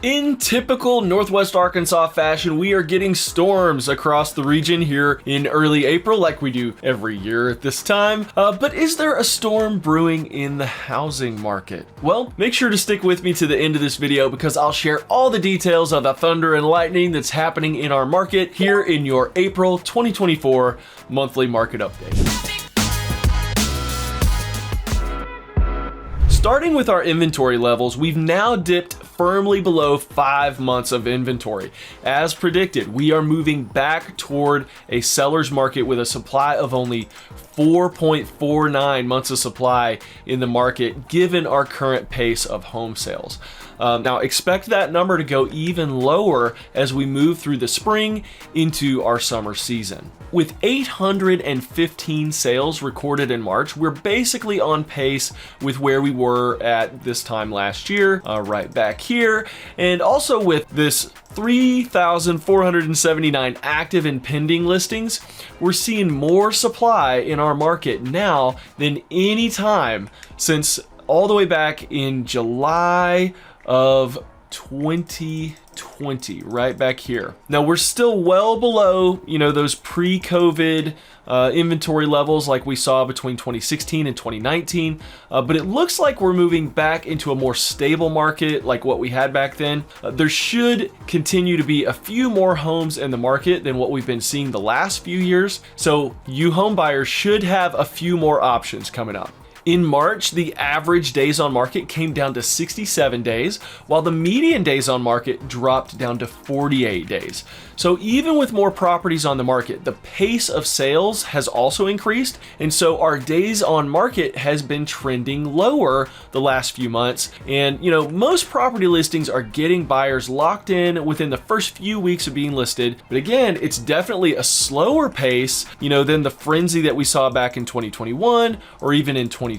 In typical Northwest Arkansas fashion, we are getting storms across the region here in early April like we do every year at this time. But is there a storm brewing in the housing market? Well, make sure to stick with me to the end of this video because I'll share all the details of the thunder and lightning that's happening in our market here in your April 2024 monthly market update. Starting with our inventory levels, we've now dipped firmly below 5 months of inventory. As predicted, we are moving back toward a seller's market with a supply of only 4.49 months of supply in the market, given our current pace of home sales. Now expect that number to go even lower as we move through the spring into our summer season. With 815 sales recorded in March, we're basically on pace with where we were at this time last year, right back here. And also with this 3,479 active and pending listings, we're seeing more supply in our market now than any time since all the way back in July of 2020, right back here. Now we're still well below, those pre-COVID inventory levels like we saw between 2016 and 2019, but it looks like we're moving back into a more stable market like what we had back then. There should continue to be a few more homes in the market than what we've been seeing the last few years, so you home buyers should have a few more options coming up. In March, the average days on market came down to 67 days, while the median days on market dropped down to 48 days. So even with more properties on the market, the pace of sales has also increased, and so our days on market has been trending lower the last few months. And most property listings are getting buyers locked in within the first few weeks of being listed. But again, it's definitely a slower pace, than the frenzy that we saw back in 2021 or even in 2022.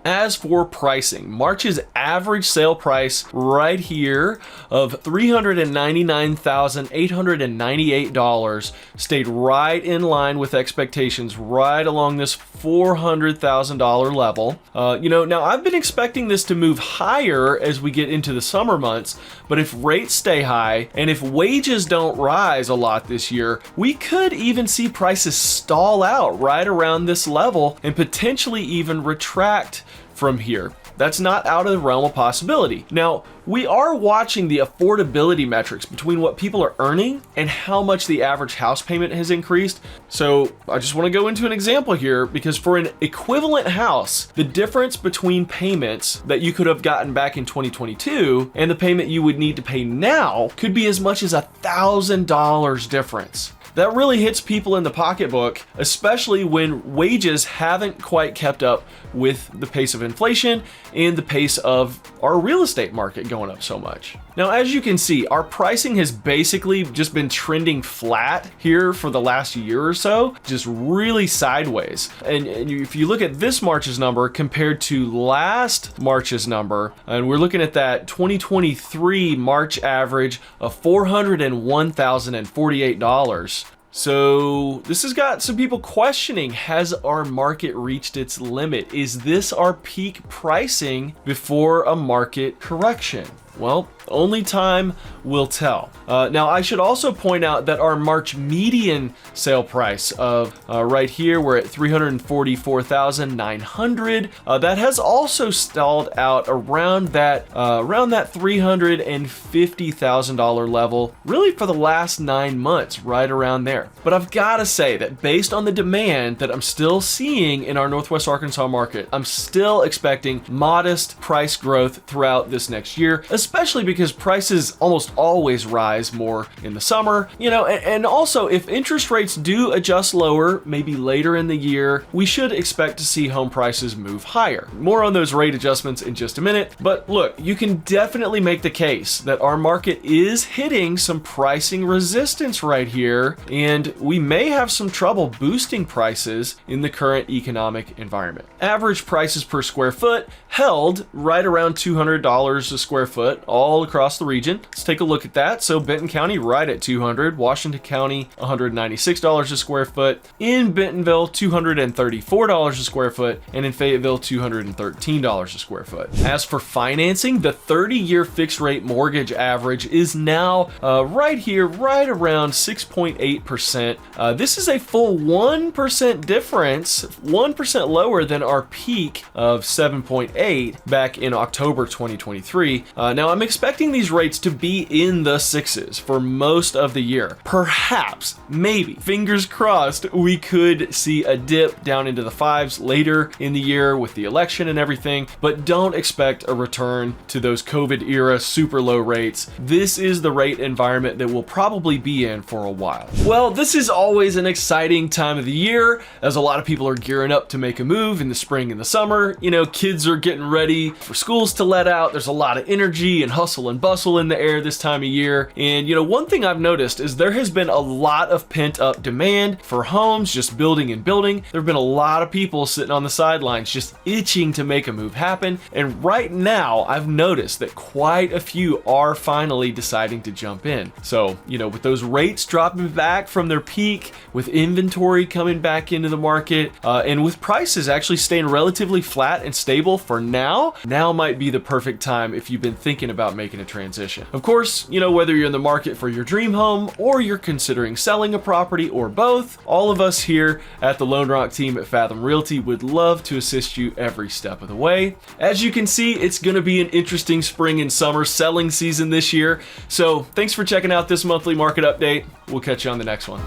As for pricing, March's average sale price right here of $399,898 stayed right in line with expectations, right along this $400,000 level. Now I've been expecting this to move higher as we get into the summer months, but if rates stay high and if wages don't rise a lot this year, we could even see prices stall out right around this level and potentially even retract from here. That's not out of the realm of possibility. Now, we are watching the affordability metrics between what people are earning and how much the average house payment has increased. So I just want to go into an example here because for an equivalent house, the difference between payments that you could have gotten back in 2022 and the payment you would need to pay now could be as much as $1,000 difference. That really hits people in the pocketbook, especially when wages haven't quite kept up with the pace of inflation and the pace of our real estate market going up so much. Now, as you can see, our pricing has basically just been trending flat here for the last year or so, just really sideways. And if you look at this March's number compared to last March's number, and we're looking at that 2023 March average of $401,048. So this has got some people questioning, has our market reached its limit? Is this our peak pricing before a market correction? Well, only time will tell. Now, I should also point out that our March median sale price of right here, we're at $344,900. That has also stalled out around that $350,000 level, really for the last 9 months, right around there. But I've got to say that based on the demand that I'm still seeing in our Northwest Arkansas market, I'm still expecting modest price growth throughout this next year, especially because prices almost always rise more in the summer, and also if interest rates do adjust lower, maybe later in the year, we should expect to see home prices move higher. More on those rate adjustments in just a minute, but look, you can definitely make the case that our market is hitting some pricing resistance right here, and we may have some trouble boosting prices in the current economic environment. Average prices per square foot held right around $200 a square foot all all across the region. Let's take a look at that. So Benton County right at $200, Washington County $196 a square foot, in Bentonville $234 a square foot, and in Fayetteville $213 a square foot. As for financing, the 30-year fixed rate mortgage average is now right here, right around 6.8%. This is a full 1% difference, 1% lower than our peak of 7.8 back in October 2023. Now I'm expecting these rates to be in the sixes for most of the year. Perhaps, maybe, fingers crossed, we could see a dip down into the fives later in the year with the election and everything, but don't expect a return to those COVID era super low rates. This is the rate environment that we'll probably be in for a while. Well, this is always an exciting time of the year as a lot of people are gearing up to make a move in the spring and the summer. You know, kids are getting ready for schools to let out. There's a lot of energy and hustle and bustle in the air this time of year. And you know, one thing I've noticed is there has been a lot of pent up demand for homes, just building and building. There have been a lot of people sitting on the sidelines just itching to make a move happen. And right now I've noticed that quite a few are finally deciding to jump in. So, you know, with those rates dropping back from their peak, with inventory coming back into the market, and with prices actually staying relatively flat and stable for now might be the perfect time if you've been thinking about making a transition. Of course, you know, whether you're in the market for your dream home or you're considering selling a property or both, all of us here at the LoneRock team at Fathom Realty would love to assist you every step of the way. As you can see, it's going to be an interesting spring and summer selling season this year. So thanks for checking out this monthly market update. We'll catch you on the next one.